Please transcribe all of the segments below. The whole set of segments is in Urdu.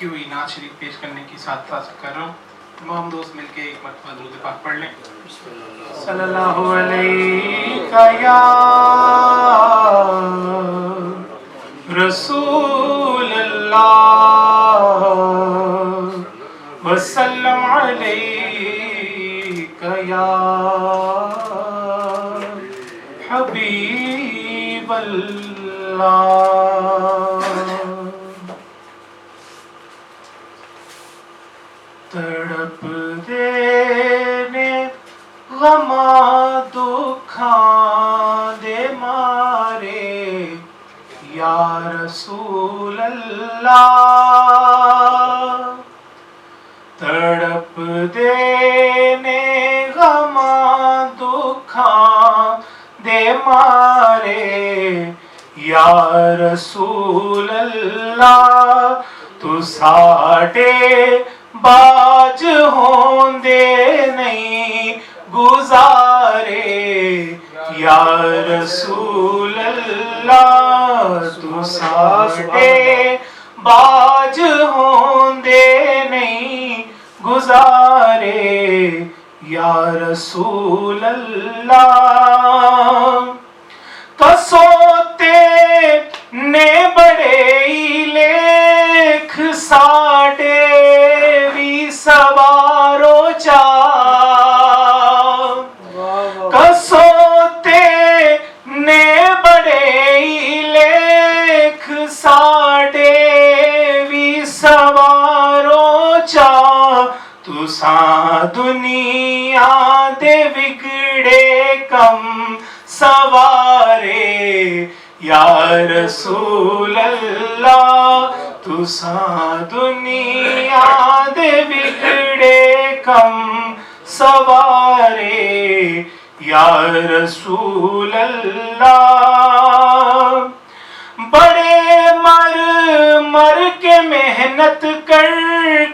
لکھی ہوئی نعت شریف پیش کرنے کی ساتھ کر رہا ہوں. تمام دوست مل کے ایک مرتبہ درود پاک پڑھ لیں. صلی اللہ علیہ یا رسول اللہ وسلم علیک یا حبیب اللہ. تڑپ دینے غماں دکھاں دے مارے یا رسول اللہ. تڑپ دینے غماں دکھاں دے مارے یا رسول اللہ. تو ساڈے باج ہوندے نہیں گزارے یا رسول اللہ. تو ساڈے باج ہوندے نہیں گزارے یا رسول اللہ. کسوتے نے بڑے لیکھ ساڈے بھی سوارو چا. کسوتے نے بڑے لیکھ ساڈے بھی سوارو چا. تساں دنیا دے بگڑے کم سوارے یا رسول اللہ. تساں دنیا دے بگڑے کم سوارے یا رسول اللہ. بڑے مر مر کے محنت کر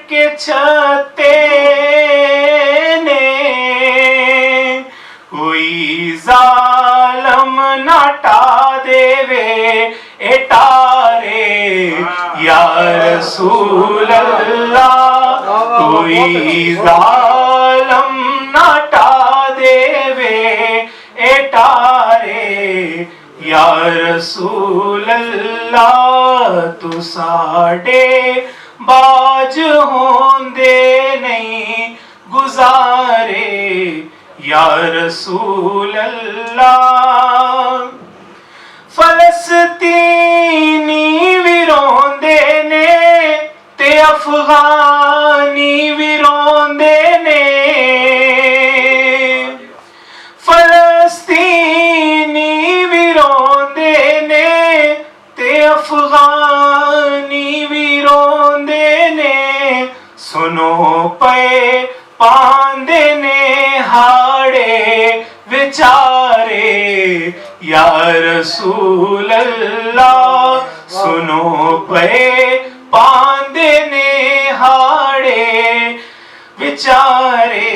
کے چھتے نے کوئی ظالم نہ ٹا دے وے اٹارے یا رسول اللہ. کوئی ظالم نہ ٹا دے وے اٹارے یا رسول اللہ. تو ساڈے باج ہوندے نہیں گزارے یا رسول اللہ. فلسطینی بھی روندے نے تے افغانی بھی روندے نے. فلسطینی بھی روندے نے تے افغانی بھی روندے نے. سنو پے پاندے نے ہاڑے وچارے یا رسول اللہ. سنو پے پاندے نے ہاڑے وچارے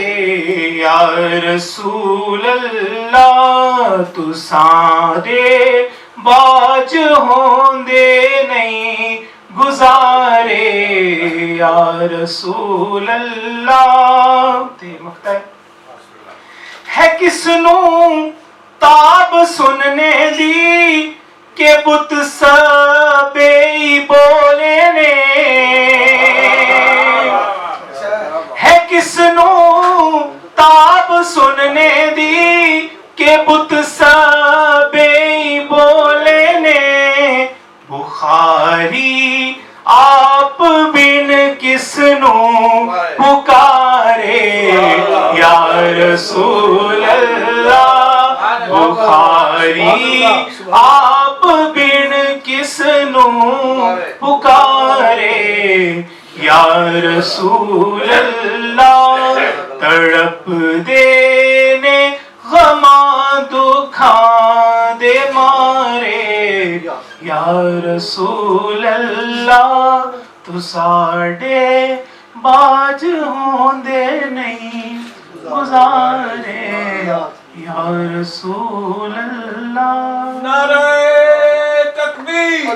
یا رسول اللہ. تساں دے باج ہوندے نہیں گزارے یا رسول اللہ. تے مقطع ہے کس نوں تاب سننے دی کہ بت سبے بولے نے. ہے کس نوں تاب سننے دی کہ بت سبے بولے نے. بخاری آپ بن کس نوں پکارے یا رسول اللہ. بخاری آپ بن کس نوں پکارے یا رسول اللہ. تڑپ دینے غماں دکھاں دے مارے یا رسول اللہ. تو ساڈے باج ہوندے نہیں گزارے یا رسول اللہ. نعرہ تکبیر.